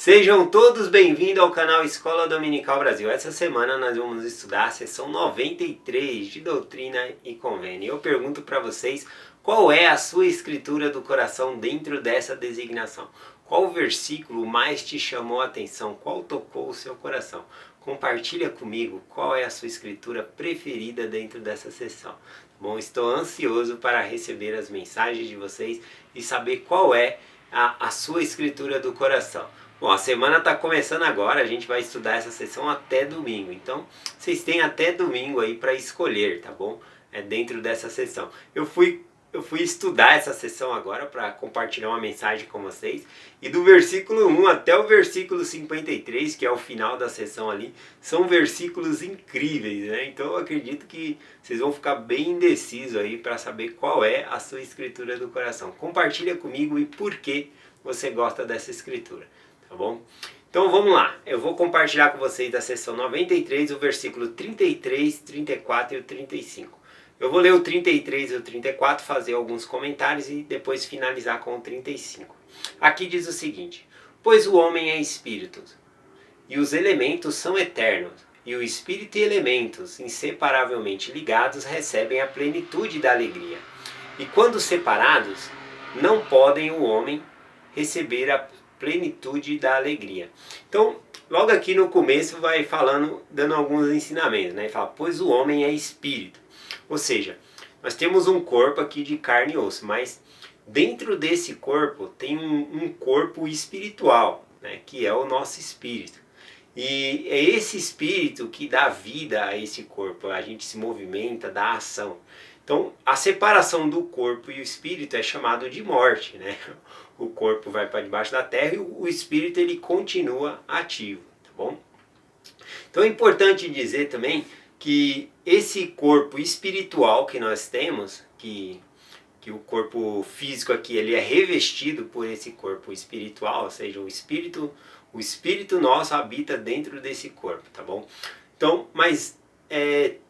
Sejam todos bem-vindos ao canal Escola Dominical Brasil. Essa semana nós vamos estudar a sessão 93 de Doutrina e Convênio. Eu pergunto para vocês qual é a sua escritura do coração dentro dessa designação. Qual versículo mais te chamou a atenção? Qual tocou o seu coração? Compartilha comigo qual é a sua escritura preferida dentro dessa sessão. Bom, estou ansioso para receber as mensagens de vocês e saber qual é a sua escritura do coração. Bom, a semana está começando agora, a gente vai estudar essa sessão até domingo. Então, vocês têm até domingo aí para escolher, tá bom? Dentro dessa sessão. Eu fui estudar essa sessão agora para compartilhar uma mensagem com vocês. E do versículo 1 até o versículo 53, que é o final da sessão ali, são versículos incríveis, né? Então eu acredito que vocês vão ficar bem indecisos aí para saber qual é a sua escritura do coração. Compartilha comigo e por que você gosta dessa escritura, tá bom? Então vamos lá, eu vou compartilhar com vocês da sessão 93, o versículo 33, 34 e o 35. Eu vou ler o 33 e o 34, fazer alguns comentários e depois finalizar com o 35. Aqui diz o seguinte: pois o homem é espírito, e os elementos são eternos, e o espírito e elementos, inseparavelmente ligados, recebem a plenitude da alegria. E quando separados, não podem o homem receber a plenitude da alegria. Então, logo aqui no começo vai falando, dando alguns ensinamentos, né? Fala, pois o homem é espírito. Ou seja, nós temos um corpo aqui de carne e osso, mas dentro desse corpo tem um corpo espiritual, né? Que é o nosso espírito. E é esse espírito que dá vida a esse corpo, a gente se movimenta, dá ação. Então, a separação do corpo e o espírito é chamado de morte, né? O corpo vai para debaixo da terra e o espírito ele continua ativo, tá bom? Então é importante dizer também que esse corpo espiritual que nós temos, que o corpo físico aqui ele é revestido por esse corpo espiritual, ou seja, o espírito nosso habita dentro desse corpo, tá bom? Então, mas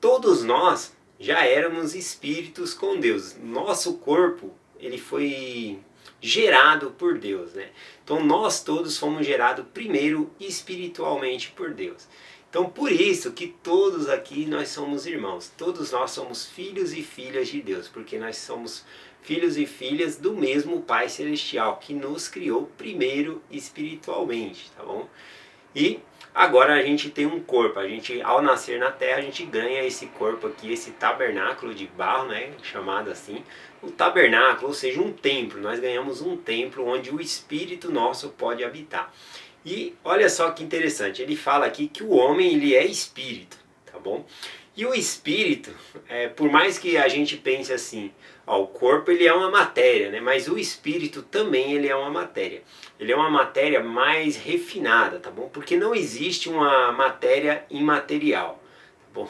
todos nós já éramos espíritos com Deus. Nosso corpo ele foi gerado por Deus, né? Então nós todos fomos gerados primeiro espiritualmente por Deus. Então por isso que todos aqui nós somos irmãos, todos nós somos filhos e filhas de Deus, porque nós somos filhos e filhas do mesmo Pai Celestial, que nos criou primeiro espiritualmente, tá bom? E agora a gente tem um corpo, a gente ao nascer na terra a gente ganha esse corpo aqui, esse tabernáculo de barro, né, chamado assim, o tabernáculo, ou seja, um templo, nós ganhamos um templo onde o Espírito nosso pode habitar. E olha só que interessante, ele fala aqui que o homem ele é espírito, tá bom? E o espírito, por mais que a gente pense assim, ó, o corpo ele é uma matéria, né? Mas o espírito também ele é uma matéria. Ele é uma matéria mais refinada, tá bom? Porque não existe uma matéria imaterial, tá bom?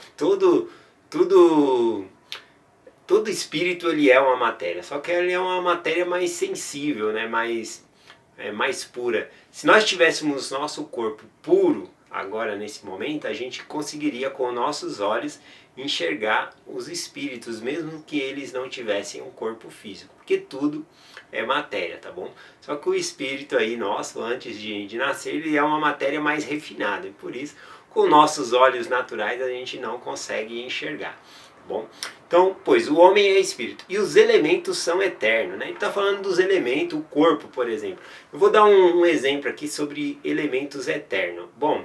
Todo espírito ele é uma matéria, só que ele é uma matéria mais sensível, né? Mais pura. Se nós tivéssemos nosso corpo puro, agora nesse momento, a gente conseguiria com nossos olhos enxergar os espíritos, mesmo que eles não tivessem um corpo físico, porque tudo é matéria, tá bom? Só que o espírito aí nosso, antes de nascer, ele é uma matéria mais refinada, e por isso, com nossos olhos naturais, a gente não consegue enxergar, tá bom? Então, pois o homem é espírito e os elementos são eternos, né? Ele está falando dos elementos, o corpo, por exemplo. Eu vou dar um exemplo aqui sobre elementos eternos. Bom,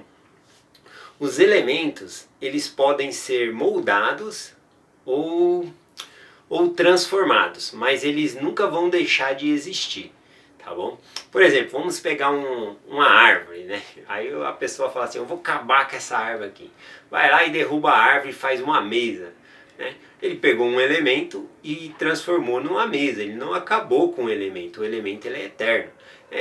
os elementos, eles podem ser moldados ou transformados, mas eles nunca vão deixar de existir, tá bom? Por exemplo, vamos pegar uma árvore, né? Aí a pessoa fala assim, eu vou acabar com essa árvore aqui. Vai lá e derruba a árvore e faz uma mesa, né? Ele pegou um elemento e transformou numa mesa, ele não acabou com o elemento ele é eterno.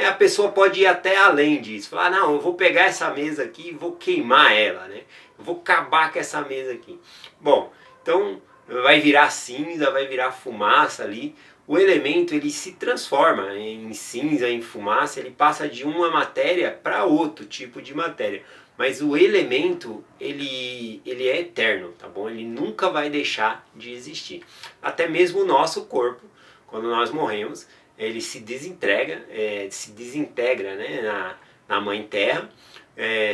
A pessoa pode ir até além disso, falar, não, eu vou pegar essa mesa aqui e vou queimar ela, né? Eu vou acabar com essa mesa aqui. Bom, então vai virar cinza, vai virar fumaça ali. O elemento ele se transforma em cinza, em fumaça, ele passa de uma matéria para outro tipo de matéria. Mas o elemento, ele é eterno, tá bom? Ele nunca vai deixar de existir. Até mesmo o nosso corpo, quando nós morremos, ele se desintegra, né, na Mãe Terra,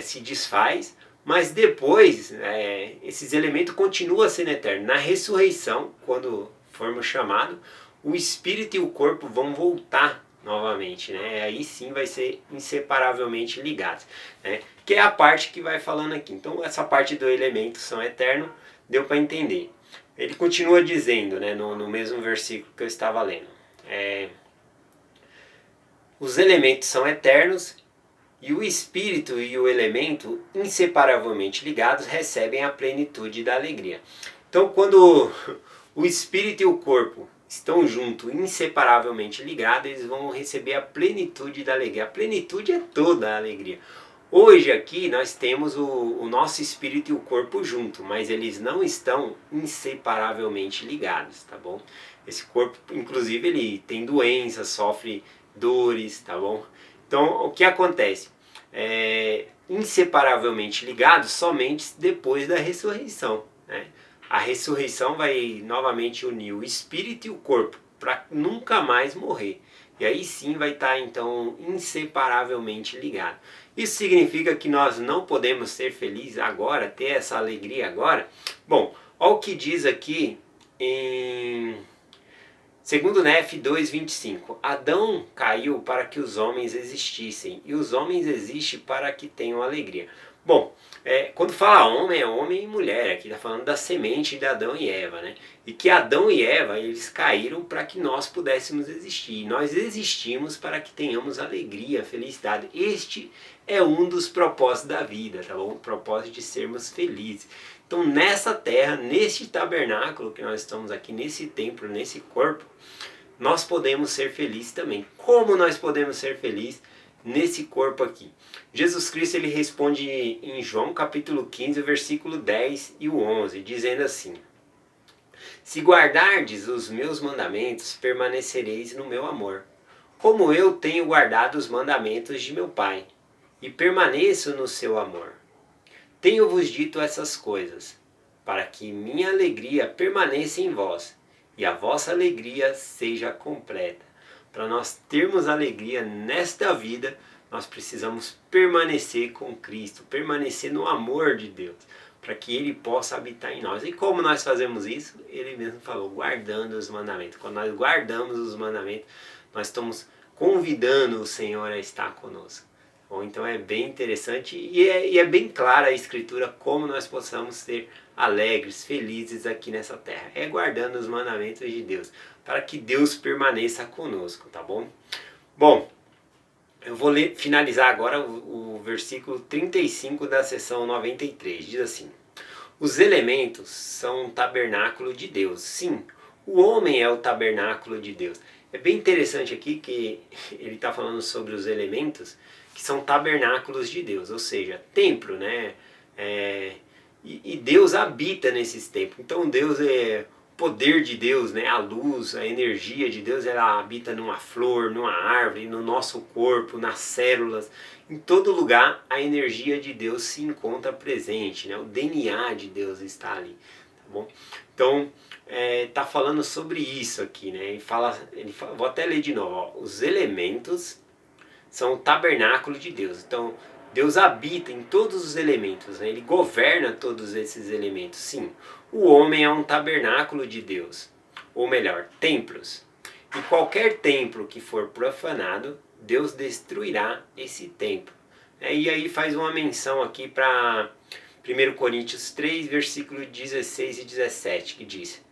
se desfaz, mas depois esses elementos continuam sendo eternos. Na ressurreição, quando formos chamados, o espírito e o corpo vão voltar novamente, né? Aí sim vai ser inseparavelmente ligados, né? Que é a parte que vai falando aqui. Então essa parte do elemento são eterno, deu para entender. Ele continua dizendo, né, no mesmo versículo que eu estava lendo, os elementos são eternos e o espírito e o elemento, inseparavelmente ligados, recebem a plenitude da alegria. Então, quando o espírito e o corpo estão juntos, inseparavelmente ligados, eles vão receber a plenitude da alegria. A plenitude é toda a alegria. Hoje aqui nós temos o nosso espírito e o corpo junto, mas eles não estão inseparavelmente ligados, tá bom? Esse corpo, inclusive, ele tem doenças, sofre dores, tá bom? Então, o que acontece? Inseparavelmente ligados somente depois da ressurreição, né? A ressurreição vai novamente unir o espírito e o corpo para nunca mais morrer. E aí sim vai estar então inseparavelmente ligado. Isso significa que nós não podemos ser felizes agora, ter essa alegria agora? Bom, olha o que diz aqui em segundo Nef 2:25, Adão caiu para que os homens existissem, e os homens existem para que tenham alegria. Bom, quando fala homem, é homem e mulher, aqui está falando da semente de Adão e Eva, né? E que Adão e Eva, eles caíram para que nós pudéssemos existir. Nós existimos para que tenhamos alegria, felicidade. Este é um dos propósitos da vida, tá bom? O propósito de sermos felizes. Então nessa terra, neste tabernáculo que nós estamos aqui, nesse templo, nesse corpo, nós podemos ser felizes também. Como nós podemos ser felizes nesse corpo aqui? Jesus Cristo ele responde em João capítulo 15, versículo 10 e o 11, dizendo assim: Se guardardes os meus mandamentos, permanecereis no meu amor, como eu tenho guardado os mandamentos de meu Pai, e permaneço no seu amor. Tenho-vos dito essas coisas, para que minha alegria permaneça em vós, e a vossa alegria seja completa. Para nós termos alegria nesta vida, nós precisamos permanecer com Cristo, permanecer no amor de Deus, para que Ele possa habitar em nós. E como nós fazemos isso? Ele mesmo falou, guardando os mandamentos. Quando nós guardamos os mandamentos, nós estamos convidando o Senhor a estar conosco. Bom, então é bem interessante e é bem clara a Escritura como nós possamos ser alegres, felizes aqui nessa terra. É guardando os mandamentos de Deus, para que Deus permaneça conosco, tá bom? Bom, eu vou finalizar agora o versículo 35 da seção 93. Diz assim: Os elementos são um tabernáculo de Deus. Sim, o homem é o tabernáculo de Deus. É bem interessante aqui que ele está falando sobre os elementos que são tabernáculos de Deus, ou seja, templo, né? E Deus habita nesses templos. Então Deus é o poder de Deus, né? A luz, a energia de Deus, ela habita numa flor, numa árvore, no nosso corpo, nas células. Em todo lugar a energia de Deus se encontra presente, né? O DNA de Deus está ali, tá bom? Então tá falando sobre isso aqui, né? Ele fala, vou até ler de novo, ó. Os elementos são o tabernáculo de Deus. Então Deus habita em todos os elementos, né? Ele governa todos esses elementos. Sim, o homem é um tabernáculo de Deus, ou melhor, templos. E qualquer templo que for profanado, Deus destruirá esse templo. E aí faz uma menção aqui para 1 Coríntios 3, versículos 16 e 17, que diz: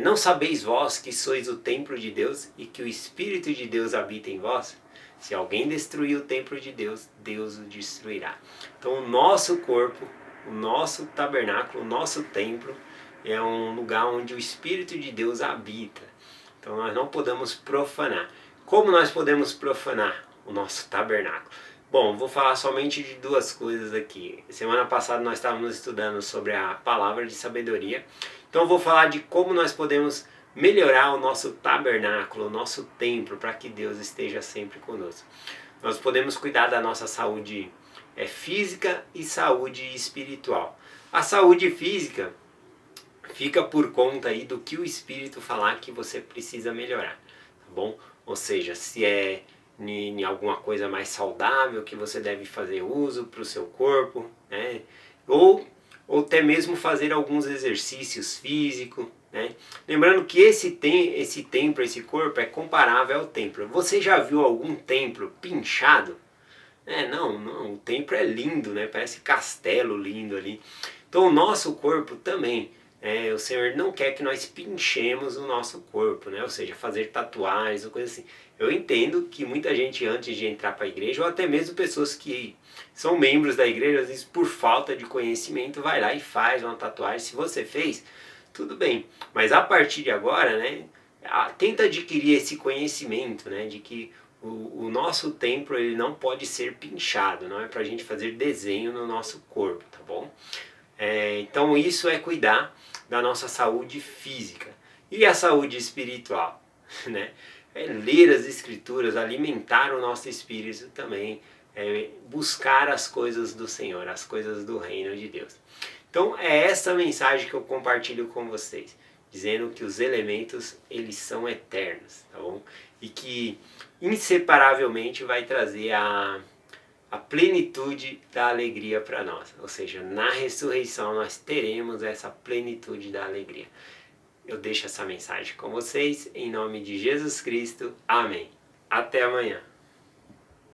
Não sabeis vós que sois o templo de Deus e que o Espírito de Deus habita em vós? Se alguém destruir o templo de Deus, Deus o destruirá. Então o nosso corpo, o nosso tabernáculo, o nosso templo é um lugar onde o Espírito de Deus habita. Então nós não podemos profanar. Como nós podemos profanar o nosso tabernáculo? Bom, vou falar somente de duas coisas aqui. Semana passada nós estávamos estudando sobre a palavra de sabedoria. Então vou falar de como nós podemos melhorar o nosso tabernáculo, o nosso templo, para que Deus esteja sempre conosco. Nós podemos cuidar da nossa saúde física e saúde espiritual. A saúde física fica por conta aí do que o Espírito falar que você precisa melhorar, tá bom? Ou seja, se é em alguma coisa mais saudável que você deve fazer uso para o seu corpo, né? Ou até mesmo fazer alguns exercícios físicos, né? Lembrando que esse templo, esse corpo é comparável ao templo. Você já viu algum templo pinchado? Não, o templo é lindo, né? Parece castelo lindo ali. Então o nosso corpo também, o Senhor não quer que nós pinchemos o nosso corpo, né? Ou seja, fazer tatuagens ou coisa assim. Eu entendo que muita gente antes de entrar para a igreja, ou até mesmo pessoas que são membros da igreja, às vezes por falta de conhecimento, vai lá e faz uma tatuagem. Se você fez, tudo bem. Mas a partir de agora, né, tenta adquirir esse conhecimento, né, de que o nosso templo ele não pode ser pinchado, não é para a gente fazer desenho no nosso corpo, tá bom? Então isso é cuidar da nossa saúde física e a saúde espiritual, né? Ler as escrituras, alimentar o nosso espírito também, buscar as coisas do Senhor, as coisas do reino de Deus. Então é essa mensagem que eu compartilho com vocês, dizendo que os elementos eles são eternos, tá bom? E que inseparavelmente vai trazer a plenitude da alegria para nós. Ou seja, na ressurreição nós teremos essa plenitude da alegria. Eu deixo essa mensagem com vocês, em nome de Jesus Cristo. Amém. Até amanhã.